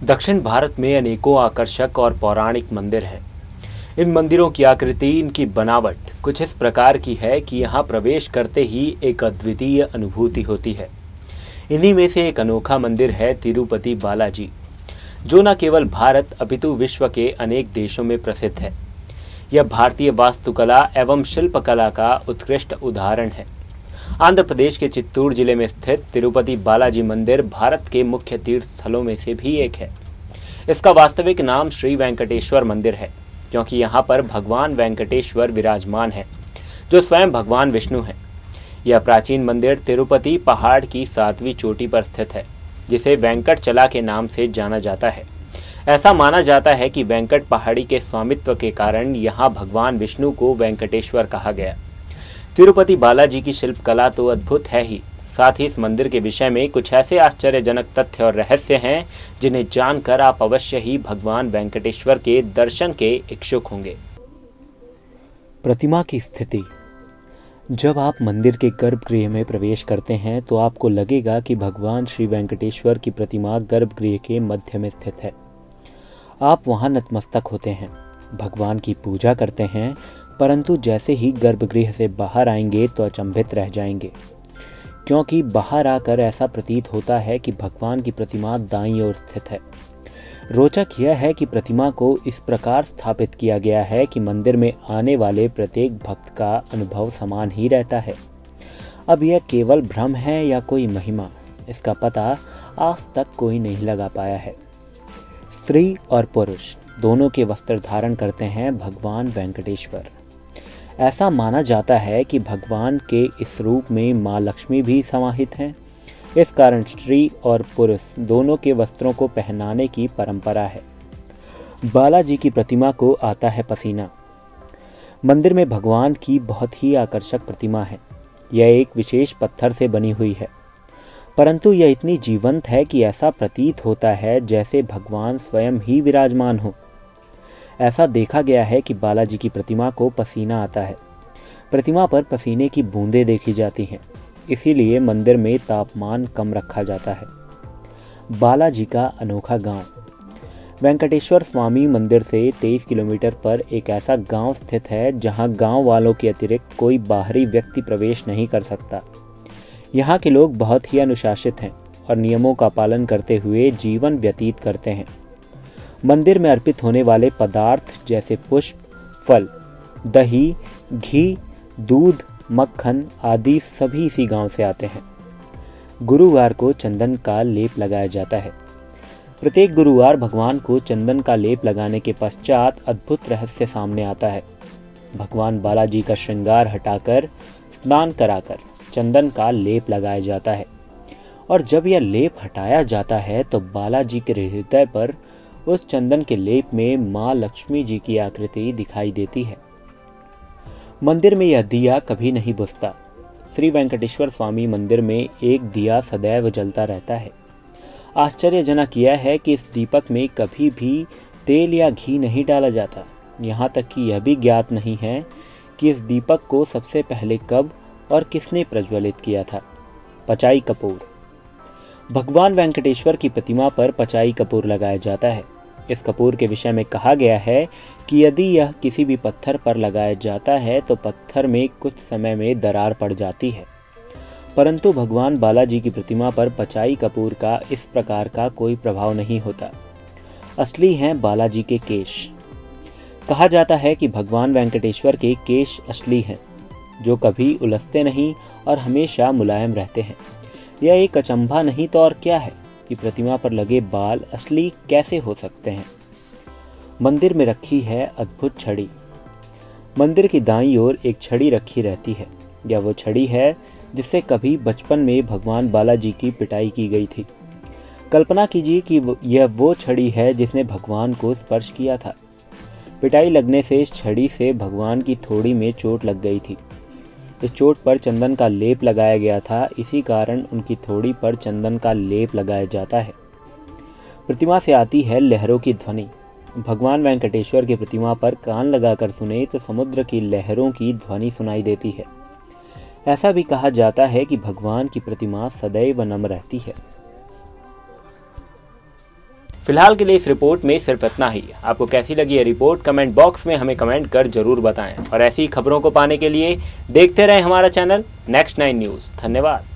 दक्षिण भारत में अनेकों आकर्षक और पौराणिक मंदिर हैं। इन मंदिरों की आकृति, इनकी बनावट कुछ इस प्रकार की है कि यहाँ प्रवेश करते ही एक अद्वितीय अनुभूति होती है। इन्हीं में से एक अनोखा मंदिर है तिरुपति बालाजी, जो न केवल भारत अपितु विश्व के अनेक देशों में प्रसिद्ध है। यह भारतीय वास्तुकला एवं शिल्पकला का उत्कृष्ट उदाहरण है। आंध्र प्रदेश के चित्तूर जिले में स्थित तिरुपति बालाजी मंदिर भारत के मुख्य तीर्थ स्थलों में से भी एक है। इसका वास्तविक नाम श्री वेंकटेश्वर मंदिर है, क्योंकि यहाँ पर भगवान वेंकटेश्वर विराजमान है, जो स्वयं भगवान विष्णु हैं। यह प्राचीन मंदिर तिरुपति पहाड़ की 7वीं चोटी पर स्थित है, जिसे वेंकटचला के नाम से जाना जाता है। ऐसा माना जाता है कि वेंकट पहाड़ी के स्वामित्व के कारण यहाँ भगवान विष्णु को वेंकटेश्वर कहा गया। तिरुपति बालाजी की शिल्पकला तो अद्भुत है ही, साथ ही इस मंदिर के विषय में कुछ ऐसे आश्चर्यजनक तथ्य और रहस्य हैं जिन्हें जानकर आप अवश्य ही भगवान वेंकटेश्वर के दर्शन के इच्छुक होंगे। प्रतिमा की स्थिति। जब आप मंदिर के गर्भगृह में प्रवेश करते हैं तो आपको लगेगा कि भगवान श्री वेंकटेश्वर की प्रतिमा गर्भगृह के मध्य में स्थित है। आप वहां नतमस्तक होते हैं, भगवान की पूजा करते हैं, परंतु जैसे ही गर्भगृह से बाहर आएंगे तो अचंभित रह जाएंगे, क्योंकि बाहर आकर ऐसा प्रतीत होता है कि भगवान की प्रतिमा दाईं ओर स्थित है। रोचक यह है कि प्रतिमा को इस प्रकार स्थापित किया गया है कि मंदिर में आने वाले प्रत्येक भक्त का अनुभव समान ही रहता है। अब यह केवल भ्रम है या कोई महिमा, इसका पता आज तक कोई नहीं लगा पाया है। स्त्री और पुरुष दोनों के वस्त्र धारण करते हैं भगवान वेंकटेश्वर। ऐसा माना जाता है कि भगवान के इस रूप में माँ लक्ष्मी भी समाहित हैं। इस कारण स्त्री और पुरुष दोनों के वस्त्रों को पहनाने की परंपरा है। बालाजी की प्रतिमा को आता है पसीना। मंदिर में भगवान की बहुत ही आकर्षक प्रतिमा है। यह एक विशेष पत्थर से बनी हुई है, परंतु यह इतनी जीवंत है कि ऐसा प्रतीत होता है जैसे भगवान स्वयं ही विराजमान हो। ऐसा देखा गया है कि बालाजी की प्रतिमा को पसीना आता है। प्रतिमा पर पसीने की बूंदें देखी जाती हैं, इसीलिए मंदिर में तापमान कम रखा जाता है। बालाजी का अनोखा गांव। वेंकटेश्वर स्वामी मंदिर से 23 किलोमीटर पर एक ऐसा गांव स्थित है जहां गांव वालों के अतिरिक्त कोई बाहरी व्यक्ति प्रवेश नहीं कर सकता। यहाँ के लोग बहुत ही अनुशासित हैं और नियमों का पालन करते हुए जीवन व्यतीत करते हैं। मंदिर में अर्पित होने वाले पदार्थ जैसे पुष्प, फल, दही, घी, दूध, मक्खन आदि सभी इसी गांव से आते हैं। गुरुवार को चंदन का लेप लगाया जाता है। प्रत्येक गुरुवार भगवान को चंदन का लेप लगाने के पश्चात अद्भुत रहस्य सामने आता है। भगवान बालाजी का श्रृंगार हटाकर स्नान कराकर चंदन का लेप लगाया जाता है, और जब यह लेप हटाया जाता है तो बालाजी के हृदय पर उस चंदन के लेप में माँ लक्ष्मी जी की आकृति दिखाई देती है। मंदिर में यह दिया कभी नहीं बुझता। श्री वेंकटेश्वर स्वामी मंदिर में एक दिया सदैव जलता रहता है। आश्चर्यजनक यह है कि इस दीपक में कभी भी तेल या घी नहीं डाला जाता। यहाँ तक कि यह भी ज्ञात नहीं है कि इस दीपक को सबसे पहले कब और किसने प्रज्वलित किया था। पचाई कपूर। भगवान वेंकटेश्वर की प्रतिमा पर पचाई कपूर लगाया जाता है। इस कपूर के विषय में कहा गया है कि यदि यह किसी भी पत्थर पर लगाया जाता है तो पत्थर में कुछ समय में दरार पड़ जाती है, परंतु भगवान बालाजी की प्रतिमा पर पचाई कपूर का इस प्रकार का कोई प्रभाव नहीं होता। असली हैं बालाजी के केश। कहा जाता है कि भगवान वेंकटेश्वर के केश असली हैं, जो कभी उलझते नहीं और हमेशा मुलायम रहते हैं। यह एक अचंभा नहीं तो और क्या है कि प्रतिमा पर लगे बाल असली कैसे हो सकते हैं। मंदिर में रखी है अद्भुत छड़ी। मंदिर की दाईं ओर एक छड़ी रखी रहती है। यह वो छड़ी है जिससे कभी बचपन में भगवान बालाजी की पिटाई की गई थी। कल्पना कीजिए कि यह वो छड़ी है जिसने भगवान को स्पर्श किया था। पिटाई लगने से इस छड़ी से भगवान की थोड़ी में चोट लग गई थी। इस चोट पर चंदन का लेप लगाया गया था, इसी कारण उनकी थोड़ी पर चंदन का लेप लगाया जाता है। प्रतिमा से आती है लहरों की ध्वनि। भगवान वेंकटेश्वर की प्रतिमा पर कान लगाकर सुने तो समुद्र की लहरों की ध्वनि सुनाई देती है। ऐसा भी कहा जाता है कि भगवान की प्रतिमा सदैव नम रहती है। फिलहाल के लिए इस रिपोर्ट में सिर्फ इतना ही। आपको कैसी लगी ये रिपोर्ट कमेंट बॉक्स में हमें कमेंट कर जरूर बताएं और ऐसी खबरों को पाने के लिए देखते रहें हमारा चैनल नेक्स्ट 9 न्यूज़। धन्यवाद।